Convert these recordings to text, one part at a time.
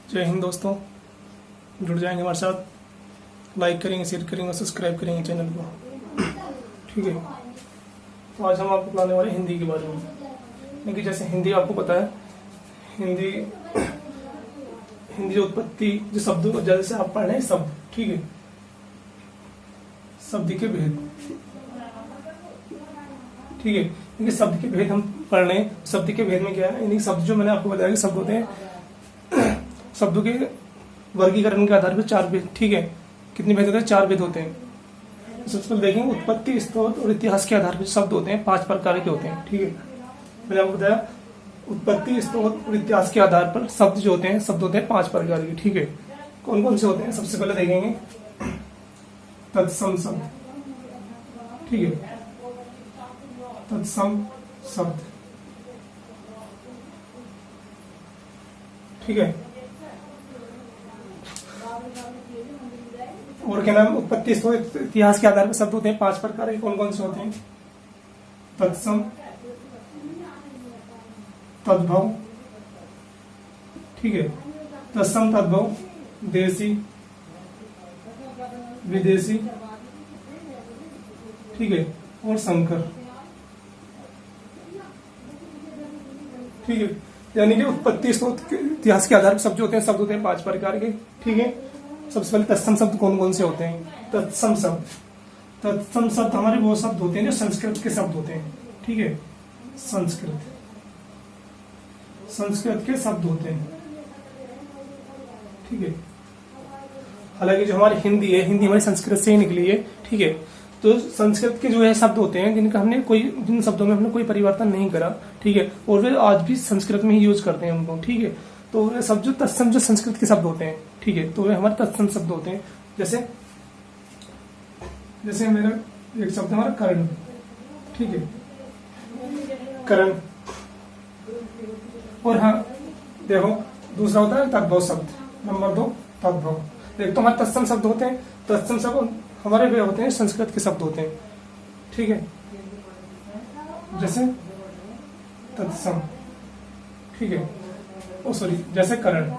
जय हिंद दोस्तों, जुड़ जाएंगे हमारे साथ, लाइक करेंगे, शेयर करेंगे, सब्सक्राइब करेंगे चैनल को। ठीक है, तो आज हम आपको बताने वाले हिंदी के बारे में। क्योंकि जैसे हिंदी आपको पता है, हिंदी हिंदी जो उत्पत्ति, जो शब्दों को जैसे आप पढ़ रहे हैं शब्द, ठीक है, शब्द के भेद, ठीक है, क्योंकि शब्द के भेद हम पढ़ रहे हैं। शब्द के भेद में क्या है, यानी शब्द जो मैंने आपको बताया कि शब्द होते हैं, शब्दों के वर्गीकरण के आधार पर चार भेद, ठीक है, कितने भेद होते हैं? चार भेद होते हैं। सबसे पहले देखेंगे उत्पत्ति, स्रोत और इतिहास के आधार पर शब्द होते हैं, 5 प्रकार के होते हैं। ठीक है, मैंने आपको बताया उत्पत्ति, स्रोत और इतिहास के आधार पर शब्द जो होते हैं, शब्द होते हैं 5 प्रकार के। ठीक है, कौन कौन से होते हैं? सबसे पहले देखेंगे तत्सम शब्द। ठीक है, तत्सम शब्द, ठीक है, और क्या नाम? उत्पत्ति, स्रोत, इतिहास के आधार पर शब्द होते हैं 5 प्रकार के। कौन कौन से होते हैं? तत्सम, तद्भव, ठीक है, तत्सम, तद्भव, देशी, विदेशी, ठीक है, और संकर। ठीक है, यानी कि उत्पत्ति, स्रोत, इतिहास के आधार पर शब्द होते हैं, शब्द होते हैं 5 प्रकार के। ठीक है, सबसे पहले तत्सम शब्द कौन कौन से होते हैं? तत्सम शब्द, तत्सम शब्द हमारे वो शब्द होते हैं जो संस्कृत के शब्द होते हैं। ठीक है, संस्कृत के शब्द होते हैं। ठीक है, हालांकि जो हमारी हिंदी है, हिंदी हमारी संस्कृत से ही निकली है। ठीक है, तो संस्कृत के जो है शब्द होते हैं जिनका हमने जिन शब्दों में हमने कोई परिवर्तन नहीं करा। ठीक है, और वे आज भी संस्कृत में ही यूज करते हैं उनको। ठीक है, तो वे शब्द जो तत्सम, जो संस्कृत के शब्द होते हैं, ठीक है, तो वे हमारे तत्सम शब्द होते हैं। जैसे मेरा एक शब्द हमारा कर्ण, ठीक है, कर्ण। और हाँ देखो, दूसरा होता है तद्भव शब्द, नंबर 2 तद्भव। एक तो हमारे तत्सम शब्द होते हैं, तत्सम शब्द हमारे वे होते हैं संस्कृत के शब्द होते हैं। ठीक है, जैसे तत्सम, ठीक है, ओ सॉरी, जैसे करण,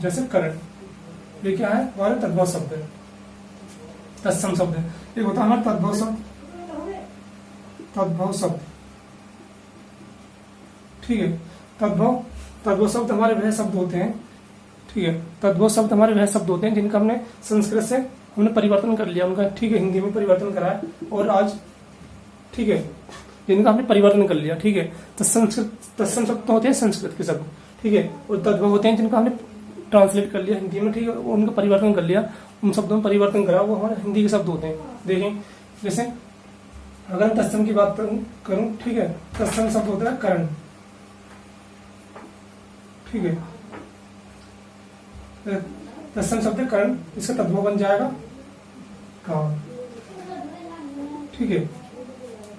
जैसे करण, ये क्या है? हमारे तद्भव शब्द है, तत्सम शब्द है। एक होता है हमारा तद्भव शब्द, तद्भव शब्द, ठीक है, तद्भव शब्द हमारे वह शब्द होते हैं। ठीक है, तद्भव शब्द हमारे वह शब्द होते हैं जिनका हमने संस्कृत से हमने परिवर्तन कर लिया उनका। ठीक है, हिंदी में परिवर्तन करा है और आज, ठीक है, जिनका हमने परिवर्तन कर लिया। ठीक है, तत्सम शब्द तो होते हैं संस्कृत के शब्द। ठीक है, और तद्भव होते हैं जिनका हमने ट्रांसलेट कर लिया हिंदी में। ठीक है, उनका परिवर्तन कर लिया, उन शब्दों में परिवर्तन करा, वो हमारे हिंदी के शब्द होते हैं। देखें, जैसे अगर तत्सम की बात करूं, ठीक है, तत्सम शब्द होता है कर्ण। ठीक है, तत्सम शब्द कर्ण, इसका तद्भव बन जाएगा कान। ठीक है,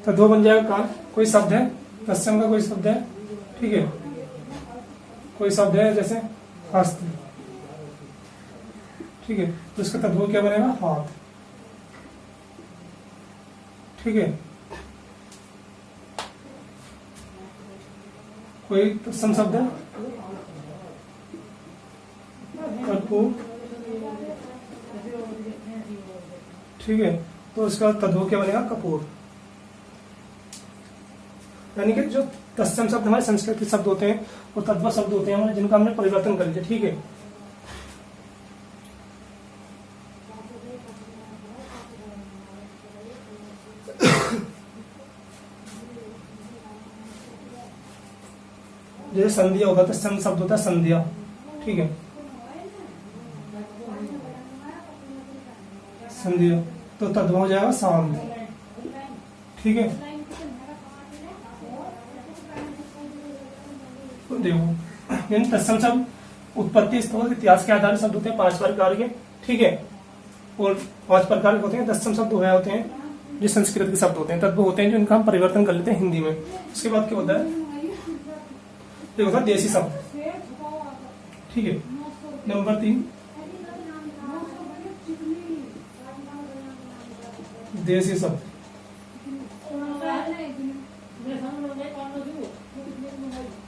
तद्भव बन जाएगा कान। कोई शब्द है तत्सम का, कोई शब्द है, ठीक है, कोई शब्द है जैसे हस्त, ठीक है, तो इसका तद्भव क्या बनेगा? हाथ। ठीक है, कोई तत्सम शब्द है कर्पूर, ठीक है, तो इसका तद्भव क्या बनेगा? कपूर। यानी कि जो तत्सम शब्द हमारे संस्कृत के शब्द होते हैं और तद्भव शब्द होते हैं हमारे, जिनका हमने परिवर्तन कर लिया। ठीक है, जैसे संध्या होगा, तत्सम शब्द होता है संध्या। ठीक है, संध्या, तो तद्भव हो जाएगा शांत। ठीक है, तो देखो, यानी तत्सम शब्द उत्पत्ति, स्रोत, इतिहास के आधार पर शब्द होते हैं 5 प्रकार के। ठीक है, और 5 प्रकार के होते हैं। तत्सम शब्द वह होते हैं जो संस्कृत के शब्द होते हैं। तद्भव होते हैं जो इनका हम परिवर्तन कर लेते हैं हिंदी में। उसके बाद क्या होता है? ये होता है देशी शब्द। ठीक है, नंबर 3 देशी शब्द।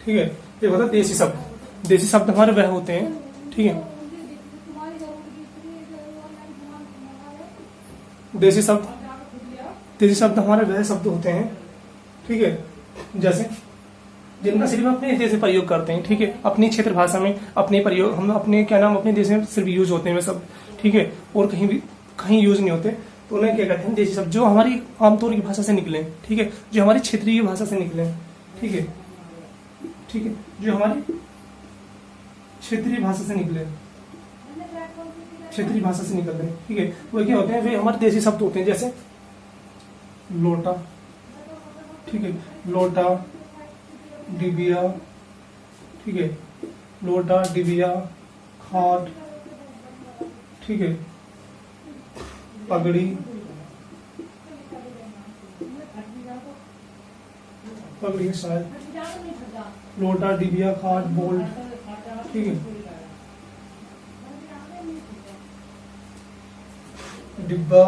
ठीक है, एक होता है देसी शब्द। देसी शब्द हमारे वह होते हैं, ठीक है, देसी शब्द हमारे वह शब्द होते हैं, ठीक है, जैसे जिनका सिर्फ अपने देश में प्रयोग करते हैं, ठीक है, अपनी क्षेत्र भाषा में अपने प्रयोग, हम अपने क्या नाम अपने देश में सिर्फ यूज होते हैं वे सब, ठीक है, और कहीं यूज नहीं होते, तो उन्हें क्या कहते हैं देसी शब्द, जो हमारी आमतौर की भाषा से निकले, ठीक है, जो हमारी क्षेत्रीय भाषा से निकले, ठीक है, ठीक है, जो हमारी क्षेत्रीय भाषा से निकले, क्षेत्रीय भाषा से निकल रहे, ठीक है, वो क्या होते हैं, वे हमारे देसी शब्द होते हैं, जैसे लोटा, ठीक है, लोटा, डिबिया, ठीक है, लोटा, डिबिया, खाट, ठीक है, पगड़ी, पगड़ी शायद, लोटा, डिबिया, खाट, बोल्ट, ठीक है, डिब्बा,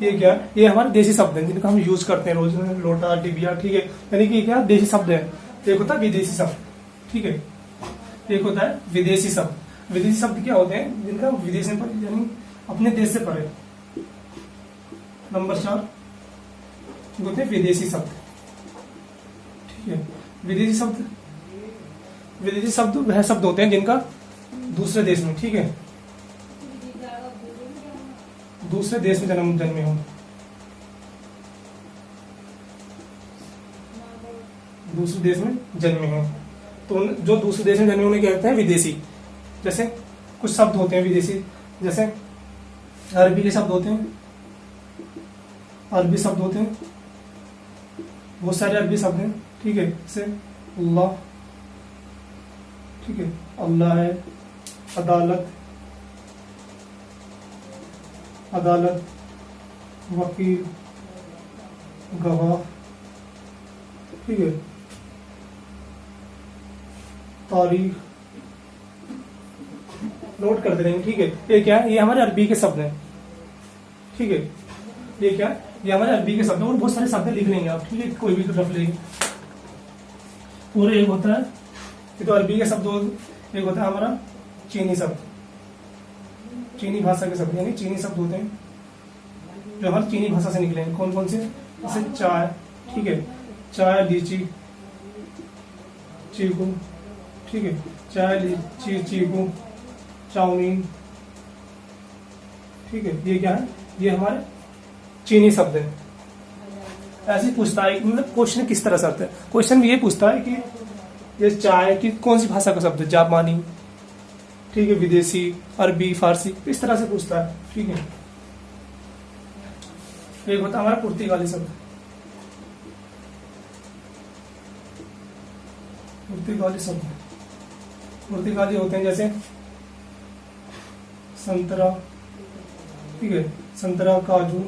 ये क्या, ये हमारे देसी शब्द हैं जिनका हम यूज करते हैं रोज, लोटा, डिबिया, ठीक है, यानी कि क्या देसी शब्द है। एक होता है विदेशी शब्द, ठीक है, एक होता है विदेशी शब्द। विदेशी शब्द क्या होते हैं, जिनका विदेश में यानी अपने देश से परे। नंबर 4 होते हैं विदेशी शब्द, ठीक है, विदेशी शब्द वह शब्द होते हैं जिनका दूसरे देश में, ठीक है, दूसरे देश में जन्मे हो, दूसरे देश में जन्मे हो, तो जो दूसरे देश में जन्मे उन्हें कहते हैं विदेशी। जैसे कुछ शब्द होते हैं विदेशी, जैसे अरबी के शब्द होते हैं, अरबी शब्द होते हैं, बहुत सारे अरबी शब्द हैं, ठीक है, जैसे अल्लाह, ठीक है, अल्लाह है, अदालत, वकील, गवाह, ठीक है, तारीख, नोट करते रहेंगे, ठीक है। ये क्या है, ये हमारे अरबी के शब्द हैं, ठीक है, ये क्या है, ये हमारे अरबी के शब्द हैं, और बहुत सारे शब्द लिख लेंगे आप, ठीक है, कोई भी रफ लेंगे। पूरे एक होता है, ये तो अरबी के शब्द, एक होता है हमारा चीनी शब्द, चीनी भाषा के शब्द, यानी चीनी शब्द होते हैं जो हमारी चीनी भाषा से निकले हैं। कौन कौन से, जैसे चाय, ठीक है, चाय, लीची, चीकू, ठीक है, चाय, लीची, चीकू, चाउमीन, ठीक है, ये क्या है, ये हमारे चीनी शब्द है। ऐसे पूछता है, मतलब क्वेश्चन किस तरह से आता है, क्वेश्चन ये पूछता है कि ये चाय की कौन सी भाषा का शब्द है, जापानी, ठीक है, विदेशी, अरबी, फारसी, इस तरह से पूछता है, ठीक है। एक होता है हमारा पुर्तगाली शब्द, पुर्तगाली होते हैं जैसे संतरा, ठीक है, संतरा, काजू,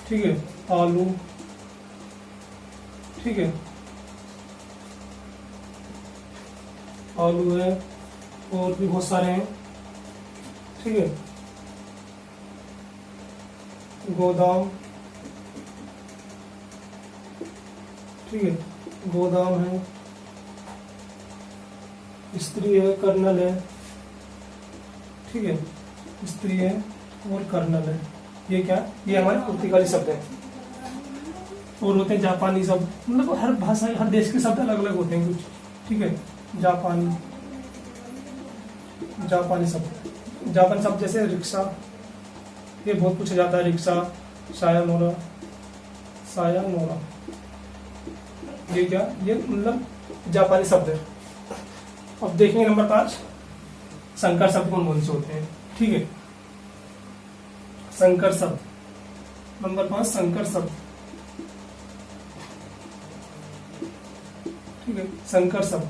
ठीक है, आलू, ठीक है, आलू है, और भी बहुत सारे हैं, ठीक है, गोदाम, ठीक है, गोदाम है, स्त्री है, कर्नल है, ठीक है, स्त्री है और कर्नल है, ये क्या, ये हमारे पुर्तगाली शब्द है। और होते हैं जापानी शब्द, मतलब हर भाषा, हर देश के शब्द अलग अलग होते हैं कुछ, ठीक है, जापानी शब्द, जापानी शब्द जैसे रिक्शा, ये बहुत पूछा जाता है, रिक्शा, सायानोरा, ये क्या, ये मतलब जापानी शब्द है। अब देखेंगे नंबर 5, संकर शब्द कौन कौन से होते हैं, ठीक है, संकर शब्द, नंबर 5 संकर शब्द, ठीक है, संकर शब्द,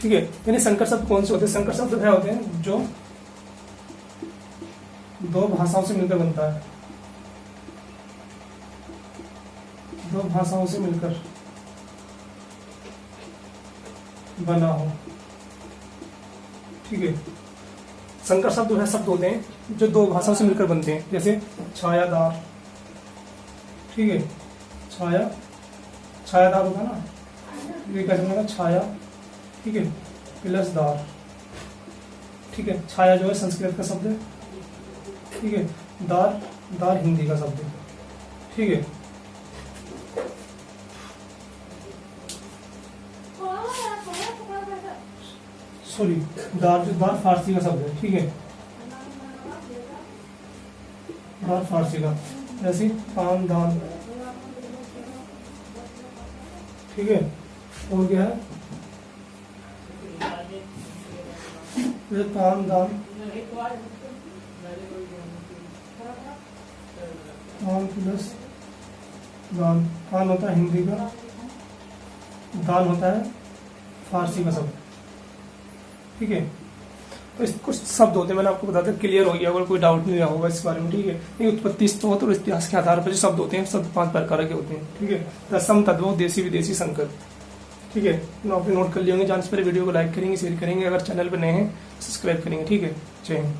ठीक है, यानी संकर शब्द कौन से होते हैं, संकर शब्द वह होते हैं जो दो भाषाओं से मिलकर बनता है, दो भाषाओं से मिलकर बना हो, ठीक है। संकर शब्द वह शब्द होते हैं जो दो भाषाओं से मिलकर बनते हैं, जैसे छायादार, ठीक है, छायादार होगा ना, ये कैसे बनेगा, छाया, ठीक है, प्लस दार, ठीक है। छाया जो है संस्कृत का शब्द है, ठीक है। दार, दार हिंदी का शब्द है, ठीक है। सॉरी, दार, जो दार फारसी का शब्द है, ठीक है, दार फारसी का, जैसे पान दान, ठीक है। और क्या है, ये पान दान, पान प्लस दान, पान होता है हिंदी का, दान होता है फारसी का शब्द, ठीक है। तो इस कुछ शब्द होते हैं, मैंने आपको बता दिया, क्लियर हो गया, अगर कोई डाउट नहीं रहा होगा इस बारे में, ठीक है। ये उत्पत्ति, स्त्रोत और इतिहास के आधार पर जो शब्द होते हैं सब 5 प्रकार के होते हैं, ठीक है। रसम, तद्भव, देसी, विदेशी, संकर, ठीक है। आपने नोट कर लिए होंगे। जहाँ से पहले वीडियो को लाइक करेंगे, शेयर करेंगे, अगर चैनल पर नए हैं सब्सक्राइब करेंगे, ठीक है। जय हिंद।